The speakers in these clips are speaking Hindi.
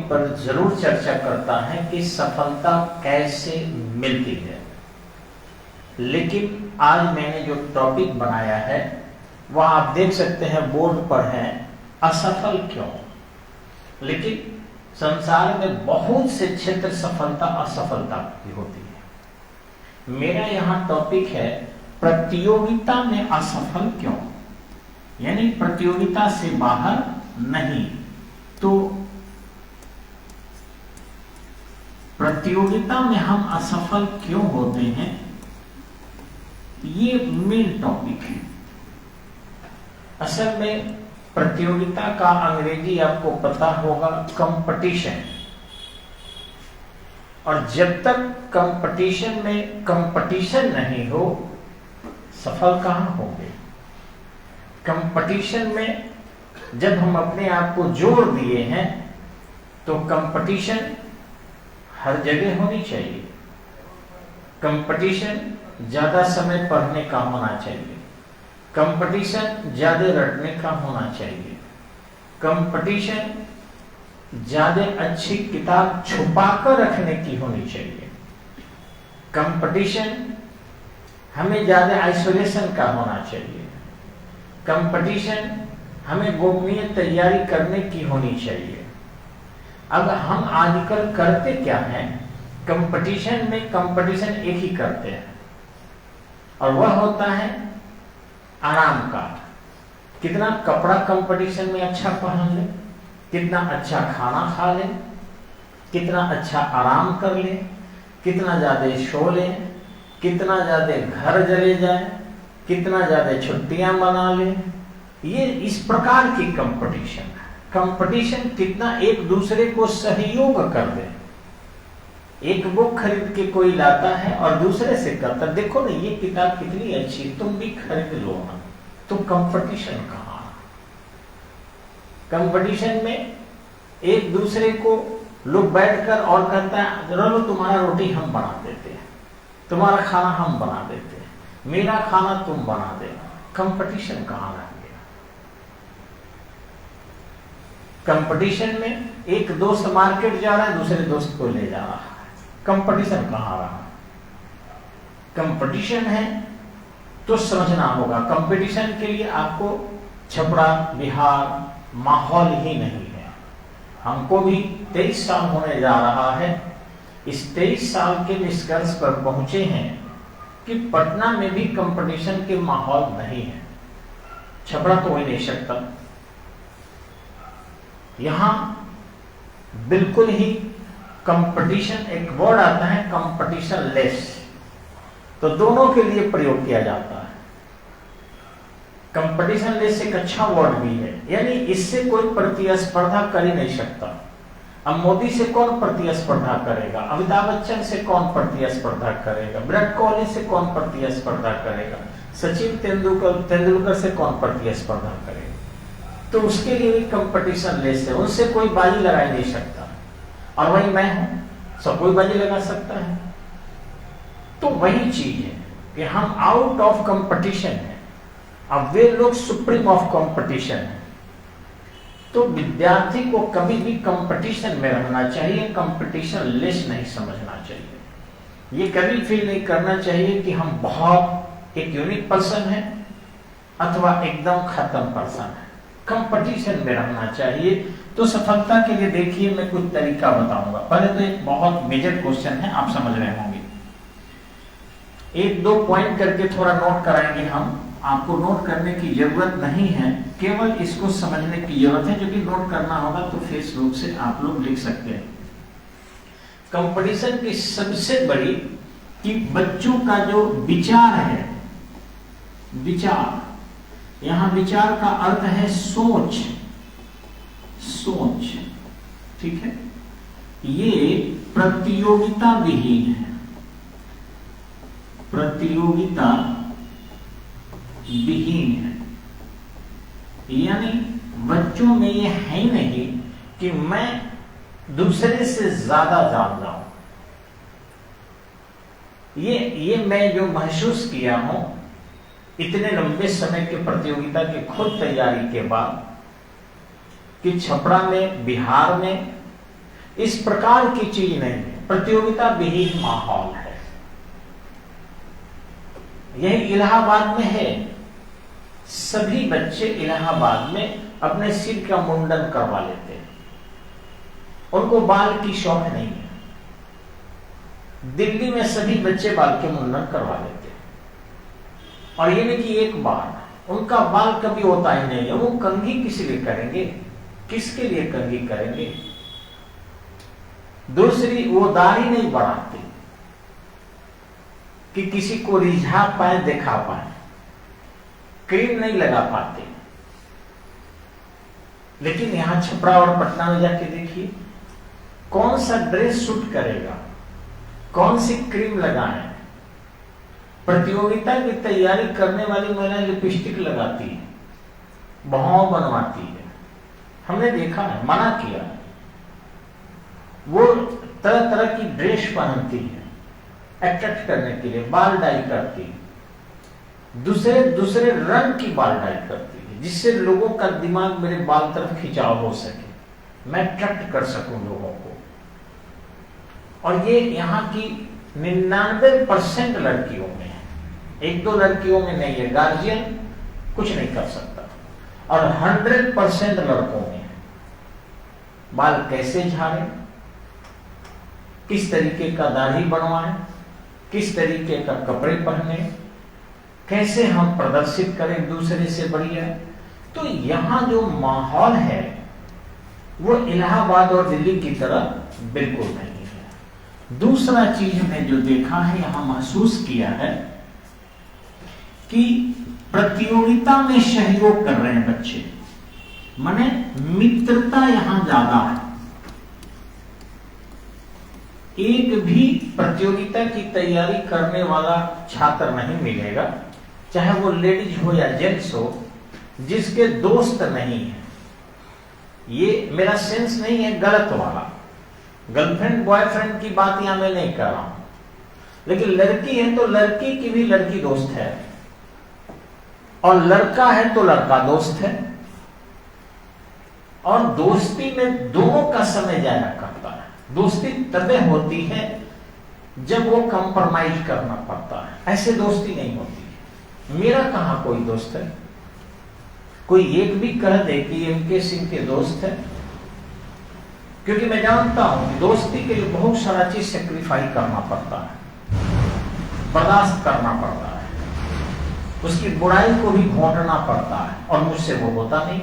पर जरूर चर्चा करता है कि सफलता कैसे मिलती है। लेकिन आज मैंने जो टॉपिक बनाया है वह आप देख सकते हैं बोर्ड पर है, असफल क्यों। लेकिन संसार में बहुत से क्षेत्र सफलता असफलता की होती है। मेरा यहाँ टॉपिक है प्रतियोगिता में असफल क्यों, यानी प्रतियोगिता से बाहर नहीं। तो प्रतियोगिता में हम असफल क्यों होते हैं, ये मेन टॉपिक है। असल में प्रतियोगिता का अंग्रेजी आपको पता होगा कंपटीशन, और जब तक कंपटीशन में कंपटीशन नहीं हो सफल कहां होंगे। कंपटीशन में जब हम अपने आप को जोड़ दिए हैं तो कंपटीशन हर जगह होनी चाहिए। कंपटीशन ज्यादा समय पढ़ने का होना चाहिए, कंपटीशन ज्यादा रटने का होना चाहिए, कंपटीशन ज्यादा अच्छी किताब छुपा कर रखने की होनी चाहिए, कंपटीशन हमें ज्यादा आइसोलेशन का होना चाहिए, कंपटीशन हमें गोपनीय तैयारी करने की होनी चाहिए। अब हम आजकल करते क्या है, कंपटीशन में कंपटीशन एक ही करते हैं, और वह होता है आराम का। कितना कपड़ा कंपटीशन में अच्छा पहन ले, कितना अच्छा खाना खा ले, कितना अच्छा आराम कर ले, कितना ज्यादा सो ले, कितना ज्यादा घर चले जाए, कितना ज्यादा छुट्टियां मना ले। ये इस प्रकार की कंपटीशन है। कंपटीशन कितना एक दूसरे को सहयोग कर दे। एक बुक खरीद के कोई लाता है और दूसरे से कहता देखो ना ये किताब कितनी अच्छी, तुम भी खरीद लो ना। तो कंपटीशन कहां। कंपटीशन में एक दूसरे को लोग बैठकर और कहता है चलो तुम्हारा रोटी हम बना देते हैं, तुम्हारा खाना हम बना देते हैं, मेरा खाना तुम बना देना। कंपटीशन कहां रह गया। कंपटीशन में एक दोस्त मार्केट जा रहा है, दूसरे दोस्त को ले जा रहा है। कंपटीशन कहां रहा। कंपटीशन है तो समझना होगा। कंपटीशन के लिए आपको छपरा बिहार माहौल ही नहीं है। हमको भी 23 साल होने जा रहा है। इस 23 साल के निष्कर्ष पर पहुंचे हैं कि पटना में भी कंपटीशन के माहौल नहीं है। छपरा तो हो ही नहीं सकता। यहां बिल्कुल ही कंपटीशन, एक वर्ड आता है कंपटीशन लेस, तो दोनों के लिए प्रयोग किया जाता है। कंपटीशन लेस एक अच्छा वर्ड भी है, यानी इससे कोई प्रतिस्पर्धा कर ही नहीं सकता। अब मोदी से कौन प्रतिस्पर्धा करेगा, अमिताभ बच्चन से कौन प्रतिस्पर्धा करेगा, विराट कोहली से कौन प्रतिस्पर्धा करेगा, सचिन तेंदुलकर से कौन प्रतिस्पर्धा करेगा। तो उसके लिए भी कंपटीशन लेस है, उनसे कोई बाजी लगा नहीं सकता। और वही मैं हूं, सब कोई बाजी लगा सकता है। तो वही चीज है कि हम आउट ऑफ कंपटीशन है, अब वे लोग सुप्रीम ऑफ कंपटीशन है। तो विद्यार्थी को कभी भी कंपटीशन में रहना चाहिए, कंपटीशन लेस नहीं समझना चाहिए। ये कभी फील नहीं करना चाहिए कि हम बहुत एक यूनिक पर्सन है अथवा एकदम खत्म पर्सन है। कंपटीशन में रहना चाहिए। तो सफलता के लिए देखिए मैं कुछ तरीका बताऊंगा। पहले तो एक बहुत मेजर क्वेश्चन है, आप समझ रहे होंगे। एक दो पॉइंट करके थोड़ा नोट कराएंगे हम। आपको नोट करने की जरूरत नहीं है, केवल इसको समझने की जरूरत है। जो कि नोट करना होगा तो फेसबुक से आप लोग लिख सकते हैं। कंपटीशन की सबसे बड़ी कि बच्चों का जो विचार है, विचार, यहां विचार का अर्थ है सोच, सोच, ठीक है। ये प्रतियोगिता विहीन है, प्रतियोगिता विहीन है। यानी बच्चों में ये है ही नहीं कि मैं दूसरे से ज्यादा जान जाऊं। ये मैं जो महसूस किया हूं इतने लंबे समय के प्रतियोगिता की खुद तैयारी के बाद कि छपरा में, बिहार में इस प्रकार की चीज नहीं है, प्रतियोगिता विहीन माहौल है। यही इलाहाबाद में है, सभी बच्चे इलाहाबाद में अपने सिर का मुंडन करवा लेते हैं, उनको बाल की शौक नहीं है। दिल्ली में सभी बच्चे बाल के मुंडन करवा लेते हैं, और ये नहीं कि एक बार, उनका बाल कभी होता ही नहीं है। वो कंघी किस लिए करेंगे, किसके लिए कंघी करेंगे? दूसरी, वो दाढ़ी नहीं बढ़ाते कि किसी को रिझा पाए, दिखा पाए, क्रीम नहीं लगा पाते। लेकिन यहां छपरा और पटना में जाके देखिए, कौन सा ड्रेस सूट करेगा, कौन सी क्रीम लगाएं। प्रतियोगिता की तैयारी करने वाली महिला लिपस्टिक लगाती है, भौं बनवाती है, हमने देखा है, मना किया। वो तरह तरह की ड्रेस पहनती है अट्रैक्ट करने के लिए, बाल डाई करती है, दूसरे दूसरे रंग की बाल डाई करती है, जिससे लोगों का दिमाग मेरे बाल तरफ खिंचाव हो सके, मैं अट्रैक्ट कर सकूं लोगों को। और ये यहाँ की 99% लड़कियों में है, एक दो लड़कियों में नहीं है, गार्जियन कुछ नहीं कर सकता। और 100% लड़कों में है। बाल कैसे झाड़े, किस तरीके का दाढ़ी बनवाएं, किस तरीके का कपड़े पहने, कैसे हम प्रदर्शित करें दूसरे से बढ़िया। तो यहां जो माहौल है वो इलाहाबाद और दिल्ली की तरह बिल्कुल नहीं है। दूसरा चीज हमने जो देखा है, यहां महसूस किया है कि प्रतियोगिता में सहयोग कर रहे हैं बच्चे, माने मित्रता यहां ज्यादा है। एक भी प्रतियोगिता की तैयारी करने वाला छात्र नहीं मिलेगा, चाहे वो लेडीज हो या जेंट्स हो, जिसके दोस्त नहीं है। ये मेरा सेंस नहीं है गलत वाला, गर्लफ्रेंड बॉयफ्रेंड की बात यहां मैं नहीं कर रहा हूं, लेकिन लड़की है तो लड़की की भी लड़की दोस्त है, और लड़का है तो लड़का दोस्त है। और दोस्ती में दोनों का समय जाया करता है। दोस्ती तबे होती है जब वो कंप्रोमाइज करना पड़ता है, ऐसे दोस्ती नहीं होती है। मेरा कहां कोई दोस्त है, कोई एक भी कह दे कि इनके सिंह के दोस्त है, क्योंकि मैं जानता हूं कि दोस्ती के लिए बहुत सारा चीज सेक्रीफाई करना पड़ता है, बर्दाश्त करना पड़ता है, उसकी बुराई को भी घोंटना पड़ता है, और मुझसे वो होता नहीं।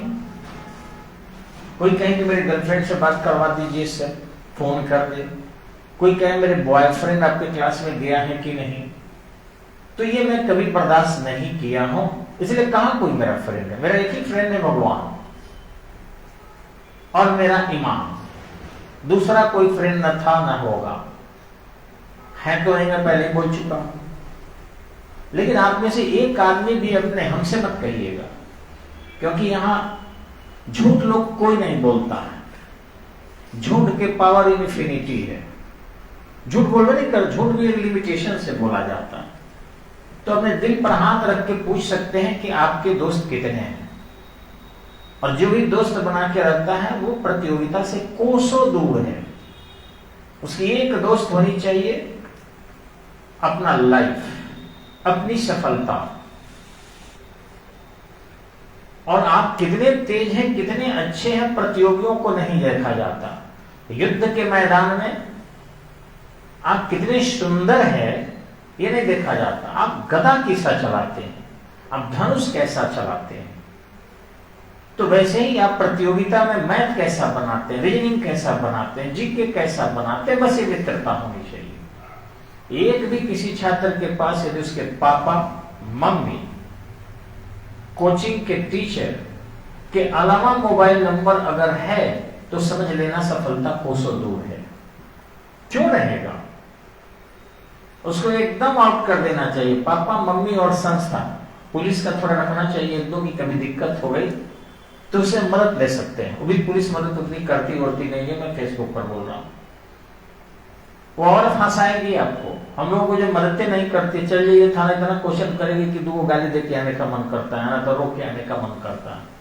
कोई कहे कि मेरी गर्लफ्रेंड से बात करवा दीजिए, इससे फोन कर दे, कोई कहे मेरे बॉयफ्रेंड आपके क्लास में गया है कि नहीं, तो ये मैं कभी बर्दाश्त नहीं किया हूं, इसलिए कहां कोई मेरा फ्रेंड है। मेरा एक ही फ्रेंड है, भगवान और मेरा ईमान, दूसरा कोई फ्रेंड न था न होगा, है तो नहीं, मैं पहले ही बोल चुका हूं। लेकिन आप में से एक आदमी भी अपने हमसे मत कहिएगा, क्योंकि यहां झूठ लोग कोई नहीं बोलता है, झूठ के पावर इनफिनिटी है। झूठ बोलना नहीं कर, झूठ भी एक लिमिटेशन से बोला जाता है। तो अपने दिल पर हाथ रख के पूछ सकते हैं कि आपके दोस्त कितने हैं, और जो भी दोस्त बना के रखता है वो प्रतियोगिता से कोसों दूर है। उसकी एक दोस्त होनी चाहिए, अपना लाइफ, अपनी सफलता, और आप कितने तेज हैं, कितने अच्छे हैं, प्रतियोगियों को नहीं देखा जाता। युद्ध के मैदान में आप कितने सुंदर हैं ये नहीं देखा जाता। आप गदा कैसा चलाते हैं, आप धनुष कैसा चलाते हैं, तो वैसे ही आप प्रतियोगिता में मैथ कैसा बनाते हैं, रीजनिंग कैसा बनाते हैं, जीके कैसा बनाते हैं, बस ये मित्रता होनी चाहिए। एक भी किसी छात्र के पास यदि उसके पापा मम्मी कोचिंग के टीचर के अलावा मोबाइल नंबर अगर है तो समझ लेना सफलता कोसों दूर है। क्यों रहेगा, उसको एकदम आउट कर देना चाहिए। पापा मम्मी और संस्था, पुलिस का थोड़ा रखना चाहिए, दो की कभी दिक्कत हो गई तो उसे मदद ले सकते हैं। वो भी पुलिस मदद उतनी करती होती नहीं है, मैं फेसबुक पर बोल रहा हूं, वो और फंसाएगी आपको। हम लोगों को जो मददें नहीं करती, चलिए ये थाना इतना क्वेश्चन करेगी कि दो गाली दे के आने का मन करता है ना, तो रोक के आने का मन करता है।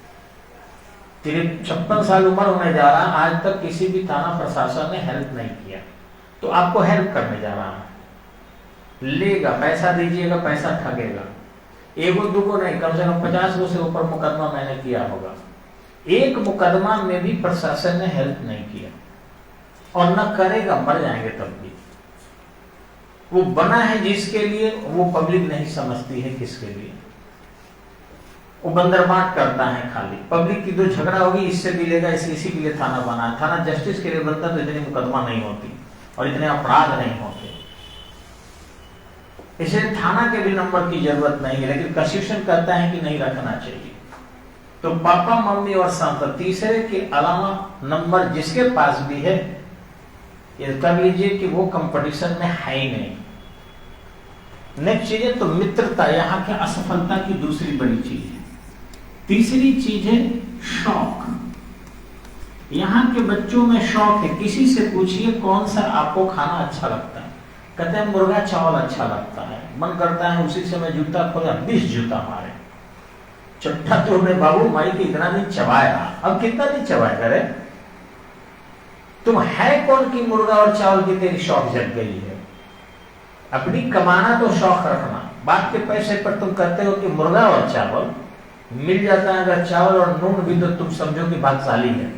तेरे 56 साल उम्र होने जा रहा, आज तक किसी भी थाना प्रशासन ने हेल्प नहीं किया, तो आपको हेल्प करने जा रहा है। लेगा, पैसा दीजिएगा, पैसा ठगेगा। एगो दुगो नहीं, कम से कम 50 गो से ऊपर मुकदमा मैंने किया होगा। एक मुकदमा में भी प्रशासन ने हेल्प नहीं किया और न करेगा, मर जाएंगे तब भी। वो बना है जिसके लिए, वो पब्लिक नहीं समझती है किसके लिए। वो बंदरबाट करता है खाली। पब्लिक की जो झगड़ा होगी इससे मिलेगा, इसी के लिए थाना बना है। थाना जस्टिस के लिए बनता तो इतनी मुकदमा नहीं होती और इतने अपराध नहीं होते। इसलिए थाना के भी नंबर की जरूरत नहीं है, लेकिन कॉन्स्टिट्यूशन कहता है कि नहीं रखना चाहिए। तो पापा, मम्मी और संत, तीसरे के अलावा नंबर जिसके पास भी है, ये कर लीजिए कि वो कंपटीशन में है ही नहीं। नेक्स्ट चीज है तो मित्रता, यहाँ के असफलता की दूसरी बड़ी चीज है। तीसरी चीज है शौक। यहाँ के बच्चों में शौक है। किसी से पूछिए कौन सा आपको खाना अच्छा लगता है, कहते हैं मुर्गा चावल अच्छा लगता है। मन करता है उसी समय जूता खोला, 20 जूता मारे। चट्टा तो हमने बाबू माई के इतना दिन चबाया, अब कितना दिन चबाया करे। तुम है कौन की मुर्गा और चावल की तेरी शौक जग गई है। अपनी कमाना तो शौक रखना, बाप के पैसे पर तुम कहते हो कि मुर्गा और चावल मिल जाता है। अगर चावल और नून भी तो तुम समझो कि भाग्यशाली है।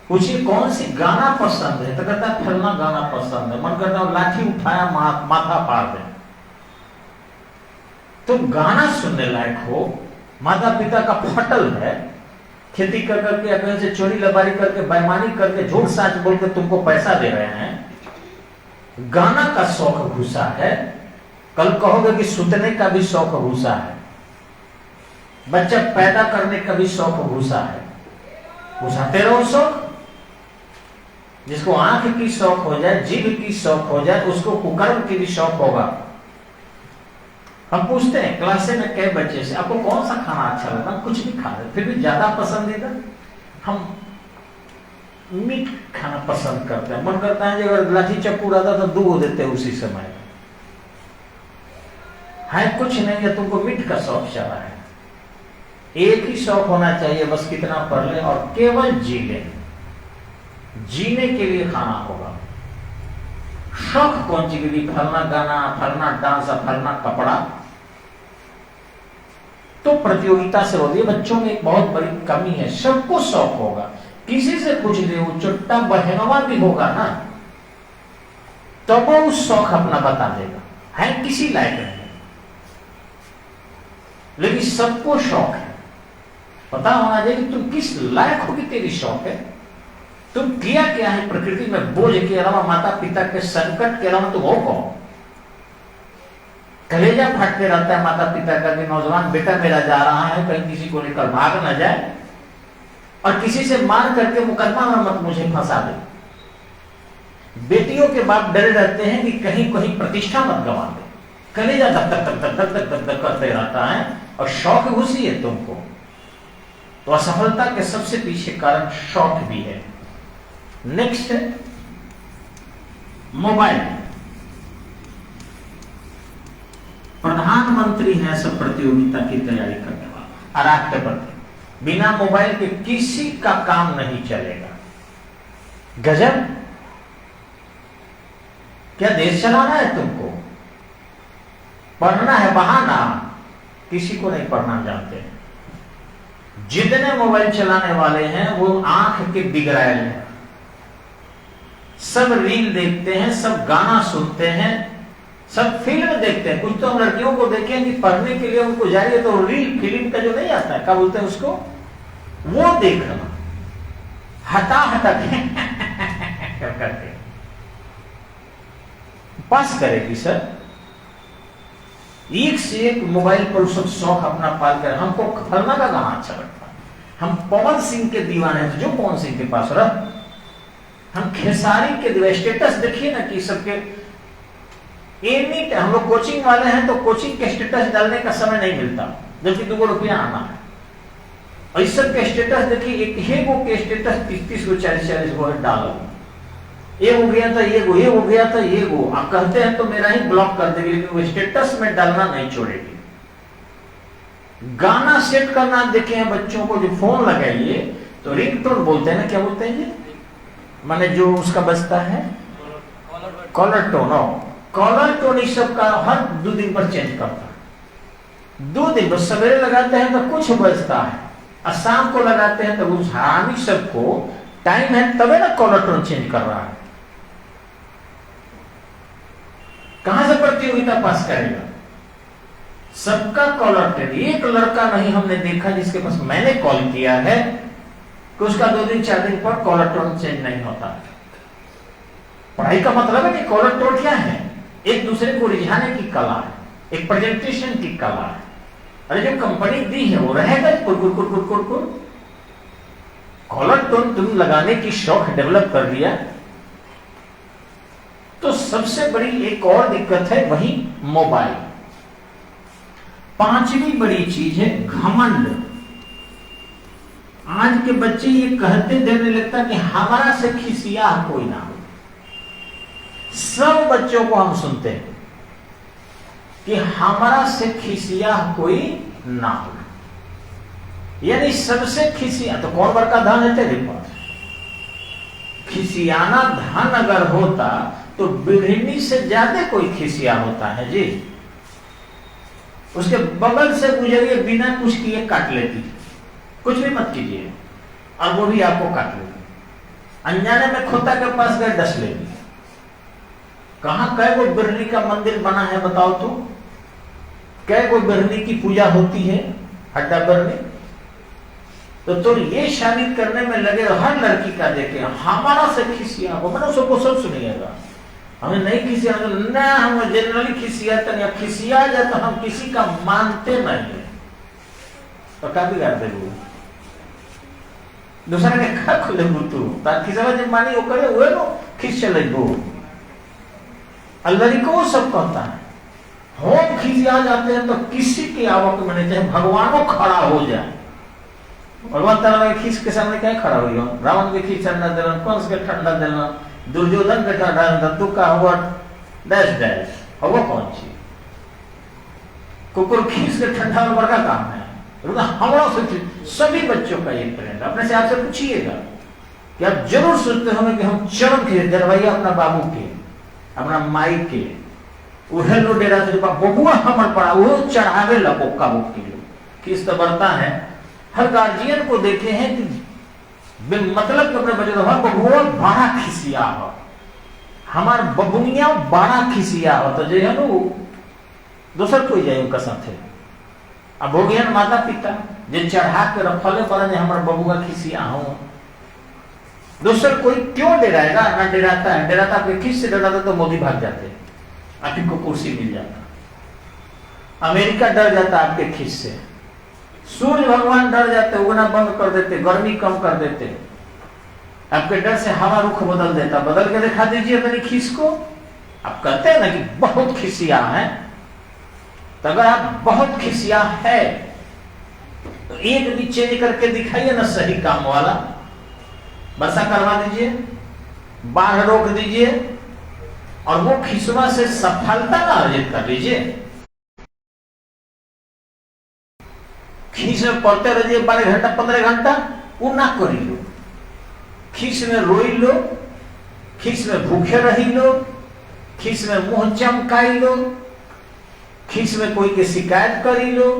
पूछिए कौन सी गाना पसंद है, तो कहता है फलना गाना पसंद है। मन करता है लाठी उठाया माथा फाड़ दे। तुम गाना सुनने लायक हो, माता पिता का फटल है, खेती कर करके या कहीं से चोरी लबारी करके बेईमानी करके झूठ साच बोल के तुमको पैसा दे रहे हैं। गाना का शौक घुसा है, कल कहोगे कि सुतने का भी शौक घुसा है, बच्चा पैदा करने का भी शौक घुसा है। घुसाते रहो शौक। जिसको आंख की शौक हो जाए, जीभ की शौक हो जाए, उसको कुकर्म की भी शौक होगा। हम पूछते हैं क्लास में कई बच्चे से, आपको कौन सा खाना अच्छा लगता है, कुछ भी खा रहे, फिर भी ज्यादा पसंदीदा हम मीट खाना पसंद करते हैं। मन करता है अगर लाठी चक्कू रहता तो 2 देते उसी समय। है कुछ नहीं है, तुमको मीट का शौक चला है। एक ही शौक होना चाहिए, बस कितना पढ़ ले और केवल जी ले। जीने के लिए खाना होगा। शौक कौन सी भी, फलना गाना, फलना डांस, फलना कपड़ा, तो प्रतियोगिता से होती है। बच्चों में एक बहुत बड़ी कमी है, सबको शौक होगा। किसी से पूछ ले, वो चुट्टा बहनवा भी होगा ना, तो वो उस शौक अपना बता देगा, है किसी लायक नहीं, लेकिन सबको शौक है। पता होना चाहिए कि तुम किस लायक हो कि तेरी शौक है, तुम किया क्या है प्रकृति में। बोझ के अलावा, माता पिता के संकट के अलावा तुम हो कौन। कलेजा फटते रहता है माता पिता का कि नौजवान बेटा मेरा जा रहा है, कहीं किसी को लेकर भाग न जाए और किसी से मार करके मुकदमा में मत मुझे फंसा दे। बेटियों के बाप डरे रहते हैं कि कहीं कहीं प्रतिष्ठा मत गवा दे। कलेजा धक धक धक धक धक धक धक करते रहता है और शौक घुसी है तुमको। तो असफलता के सबसे पीछे कारण शौक भी है। नेक्स्ट है मोबाइल। प्रधानमंत्री है सब प्रतियोगिता की तैयारी करने वाला, राष्ट्रपति। बिना मोबाइल के किसी का काम नहीं चलेगा। गजब, क्या देश चलाना है तुमको। पढ़ना है बहाना, किसी को नहीं पढ़ना जानते। जितने मोबाइल चलाने वाले हैं वो आंख के बिगड़ैल हैं। सब रील देखते हैं, सब गाना सुनते हैं, सब फिल्म देखते हैं। कुछ तो हम लड़कियों को देखें कि पढ़ने के लिए उनको जाइए तो रील फिल्म का जो नहीं आता है, क्या बोलते हैं उसको, वो देखना हटा हटा करके पास करेगी सर। एक से एक मोबाइल पर सब शौक अपना पाल कर। हमको फलना का गाना अच्छा लगता है, हम पवन सिंह के दीवाने हैं, जो पवन सिंह के पास रह। हम खेसारी के स्टेटस देखिए ना कि सबके एनी टाइम। हम लोग कोचिंग वाले हैं तो कोचिंग के स्टेटस डालने का समय नहीं मिलता, जबकि 2 रुपया आना है। और इस सब के स्टेटस देखिए, एक ही वो के स्टेटस 30 को 40 को डालो। ये हो गया था ये हो गया था ये वो। आप कहते हैं तो मेरा ही ब्लॉक कर देगी, लेकिन वो स्टेटस में डालना नहीं छोड़ेगी। गाना सेट करना आप देखे हैं बच्चों को, जो फोन लगाइए तो रिंगटोन बोलते हैं ना, क्या बोलते हैं जी, माने जो उसका बजता है कॉलर टोन। कॉलर टोन इस सब का हर 2 दिन पर चेंज करता है। 2 दिन पर सवेरे लगाते हैं तो कुछ बजता है, और शाम को लगाते हैं तो उस हरामी सबको टाइम है तबे ना कॉलर टोन चेंज कर रहा है। कहां से प्रतियोगिता पास करेगा? सबका कॉलर टोन। एक लड़का नहीं हमने देखा जिसके पास मैंने कॉल किया है कि उसका 2 दिन 4 दिन पर कॉलर टोन चेंज नहीं होता। पढ़ाई का मतलब है कि कॉलर टोन क्या है? एक दूसरे को रिझाने की कला है, एक प्रेजेंटेशन की कला है। अरे जो कंपनी दी है वो रहेगा कुर। कॉलर टोन तुम लगाने की शौक डेवलप कर लिया तो सबसे बड़ी एक और दिक्कत है वही मोबाइल। 5वीं बड़ी चीज है घमंड। आज के बच्चे ये कहते देने लगता कि हमारा से खिसिया कोई ना हो। सब बच्चों को हम सुनते हैं कि हमारा से खिसिया कोई ना हो, यानी सबसे खिसिया। तो कौन बड़का धन है तेरे पास? खिसियाना धन अगर होता तो बिढ़नी से ज्यादा कोई खिसिया होता है जी। उसके बगल से गुजरिए बिना कुछ किए काट लेती, कुछ भी मत कीजिए और वो भी आपको काट लेगी। अनजाने में खोता के पास गए डस लेगी। कहां कै वो बिरनी का मंदिर बना है बताओ तो? कै वो बिरनी की पूजा होती है? हड्डा बिरनी। तो ये शादी करने में लगे हर लड़की का देखे हमारा से खिसिया हो, मैंने उसको सब सुनिएगा। हमें नहीं खिसिया ना, हम जनरली खिसियाते नहीं। खिसिया जाए तो हम किसी का मानते नहीं है तो क्या बिगाड़ दे दूसरा के खा खुले तू खिसवा जब मानी वो करे हुए नो खिस चले गो। अल्लाह को सब कहता है हम खिसिया जाते हैं तो किसी की आवक में नहीं, चाहे भगवानों खड़ा हो जाए। भगवान तारा के खींच के सामने क्या खड़ा हुई हो? रावण के खींच ठंडा देना, कंस के ठंडा देना, दुर्योधन के ठंडा देना, तू का हुआ डैश डैश हुआ कौन सी कुकुर खींच के ठंडा और बड़का काम है। हमारा सभी बच्चों का ये ट्रेंड। अपने से आपसे पूछिएगा कि आप जरूर सोचते होंगे कि हम चरण खींच दरवाइया अपना बाबू के, अपना माई के, उहे लो डेरा से बबुआ हमर पड़ा वो चढ़ावे ला बोका बोकी खींच तो बढ़ता है। हर गार्जियन को देखे हैं कि मतलब कि अपने बच्चे बबुआ बड़ा खिसिया हो, हमार बबुनिया बड़ा खिसिया हो तो जो है नो दोसर कोई जाए उनका साथ है। अब हो गया माता पिता जो चढ़ा के रखले पर हमारे बबुआ खिसिया हो, दोसर कोई क्यों डराएगा? ना डराता है। डराता आपके खिस से डराता तो मोदी भाग जाते, आपकी को कुर्सी मिल जाता। अमेरिका डर जाता आपके खिस से, सूर्य भगवान डर जाते, उगना बंद कर देते, गर्मी कम कर देते। आपके डर से हवा रुख बदल देता। बदल के दिखा दीजिए अपनी खिस को। आप कहते हैं ना कि बहुत खिसिया है, तो अगर आप बहुत खिसिया है तो एक भी चेंज करके दिखाइए ना सही काम वाला। वर्षा करवा दीजिए, बाढ़ रोक दीजिए और वो खिसवा से सफलता ना अर्जित कर लीजिए। खीस में पढ़ते रहिए 12 घंटा 15 घंटा, वो ना करी लो। खीस में रोई लो, खीस में भूखे रही लो, खीस में मुंह चमकाई लो, खीस में कोई के शिकायत करी लो,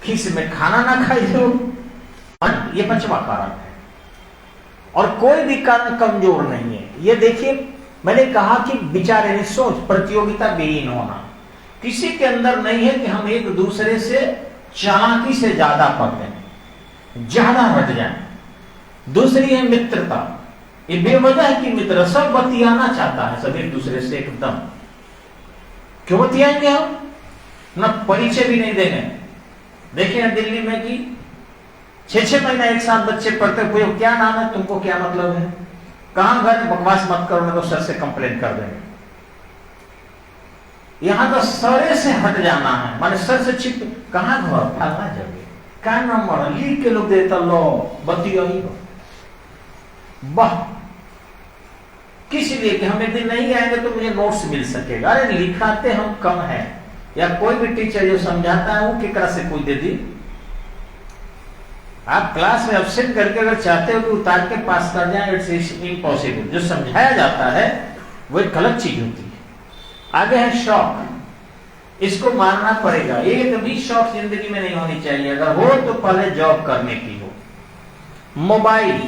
खीस में खाना ना खाई लो। ये 5वां कारण है। और कोई भी कारण कमजोर नहीं है। ये देखिए मैंने कहा कि विचार यानी सोच, प्रतियोगिता विहीन होना किसी के अंदर नहीं है कि हम एक दूसरे से चालाकी से ज्यादा पढ़ लें, ज्यादा हट जाए। दूसरी है मित्रता। ये बेवजह है कि मित्र सब बतियाना चाहता है, सब एक दूसरे से एकदम। क्यों बतियाएंगे हम? ना परिचय भी नहीं देंगे। देखिए दिल्ली में कि 6-6 महीना एक साथ बच्चे पढ़ते हुए क्या नाम है, तुमको क्या मतलब है, कहां घर बकवास मत करो तो सर से कंप्लेन कर देंगे। यहां तो सरे से हट जाना है, माने सर से छिप कहां घर फलना जगह क्या नंबर लिख के लोग देता लो बतियाई वाह किस लिए कि हम एक दिन नहीं आएंगे तो मुझे नोट्स मिल सकेगा। अरे लिखाते हम कम है, या कोई भी टीचर जो समझाता है वो केकरा से कोई दे दी। आप क्लास में एब्सेंट करके अगर चाहते हो कि उतार के पास कर जाए, इट्स इम्पॉसिबल। जो समझाया जाता है वो एक गलत चीज होती है। आगे है शौक, इसको मारना पड़ेगा। एक भी शौक जिंदगी में नहीं होनी चाहिए, अगर हो तो पहले जॉब करने की हो। मोबाइल,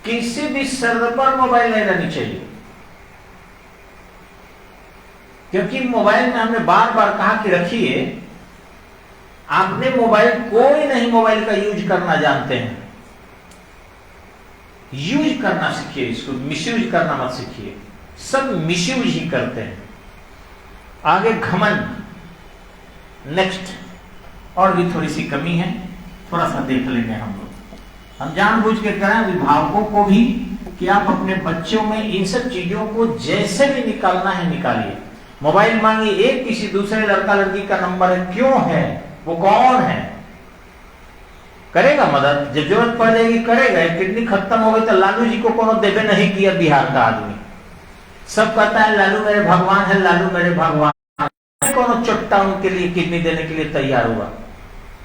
किसी भी शर्त पर मोबाइल नहीं रहनी चाहिए, क्योंकि मोबाइल में हमने बार बार कहा कि रखिए, आपने मोबाइल, कोई नहीं मोबाइल का यूज करना जानते हैं। यूज करना सीखिए, इसको मिसयूज करना मत सीखिए। सब मिसयूज ही करते हैं। आगे घमंड, नेक्स्ट, और भी थोड़ी सी कमी है, थोड़ा सा देख लेंगे हम लोग। हम जानबूझ के करें अभिभावकों को भी कि आप अपने बच्चों में इन सब चीजों को जैसे भी निकालना है निकालिए। मोबाइल मांगिए, एक किसी दूसरे लड़का लड़की का नंबर है, क्यों है, वो कौन है, करेगा मदद, जब जरूरत पड़ जाएगी करेगा। किडनी खत्म हो गई तो लालू जी को कोनो देवे नहीं किया बिहार का आदमी। सब कहता है लालू मेरे भगवान है, लालू मेरे भगवान। कोनो चोट्टा उनके लिए किडनी देने के लिए तैयार हुआ,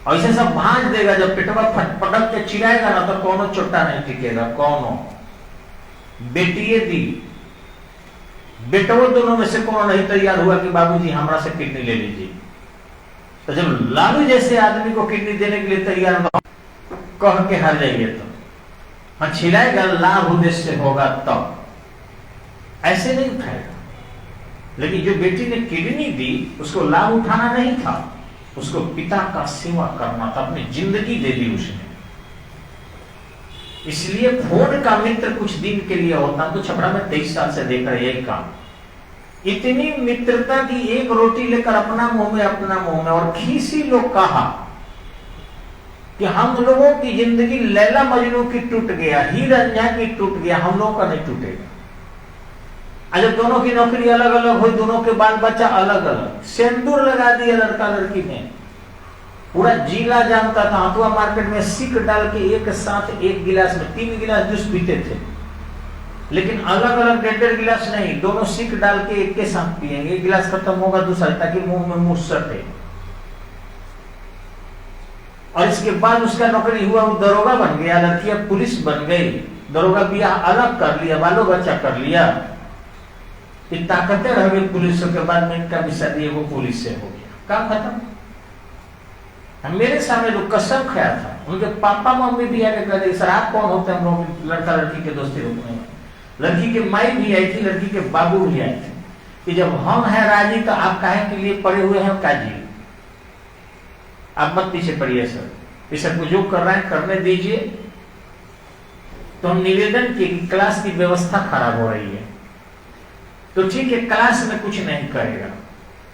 और इसे सब भांज देगा। जब पेटवा फटपटक के चिराएगा ना तो कोनो चोट्टा नहीं टिकेगा। कोनो बेटिए दी, बेटो दोनों में से कोनो नहीं तैयार हुआ कि बाबूजी हमरा से किडनी ले लीजिए। तो जब लालू जैसे आदमी को किडनी देने के लिए तैयार कह के हार जाइए तो हाँ, छिलाएगा, लाभ उद्देश्य होगा तब, ऐसे नहीं उठाएगा। लेकिन जो बेटी ने किडनी दी उसको लाभ उठाना नहीं था, उसको पिता का सेवा करना था, अपनी जिंदगी दे दी उसने। इसलिए फोन का मित्र कुछ दिन के लिए होता। तो छपरा में 23 साल से देख रहे यही काम। इतनी मित्रता की, एक रोटी लेकर अपना मुंह में अपना मुंह में। और खीसी लोग कहा कि हम लोगों की जिंदगी लैला मजनू की टूट गया, ही रंझा की टूट गया, हम लोगों का नहीं टूटेगा। जब दोनों की नौकरी अलग अलग हुई, दोनों के बाल बच्चा अलग अलग, सिंदूर लगा दिया लड़का लड़की ने, पूरा जिला जानता था। हथुआ मार्केट में सिक डाल के एक साथ एक गिलास में 3 गिलास जूस पीते थे, लेकिन अलग अलग 1.5 गिलास नहीं, दोनों सिक डाल के एक के साथ पिएंगे। एक गिलास खत्म होगा दूसरा, ताकि मुंह में मुंह सटे। और इसके बाद उसका नौकरी हुआ, वो दरोगा बन गया, लड़कियां पुलिस बन गई, दरोगा ब्याह अलग कर लिया, बालो बच्चा कर लिया। ये ताकतें रह गई पुलिस के बाद में, इनका भी शादी वो पुलिस से हो गया, काम खत्म। मेरे सामने लोग कसम खाया था, उनके पापा मम्मी भी आके कहते सर आप कौन होते हैं हम लोग लड़का लड़की के दोस्ती रोकने में। लड़की के माई भी आई थी, लड़की के बाबू भी आए थे कि जब हम हैं राजी तो आप काहे के लिए पड़े हुए हैं काजी, आप मत पीछे पड़िए सर, ये सब जो कर रहे हैं करने दीजिए। तो हम निवेदन किए कि क्लास की व्यवस्था खराब हो रही है, तो ठीक है क्लास में कुछ नहीं करेगा,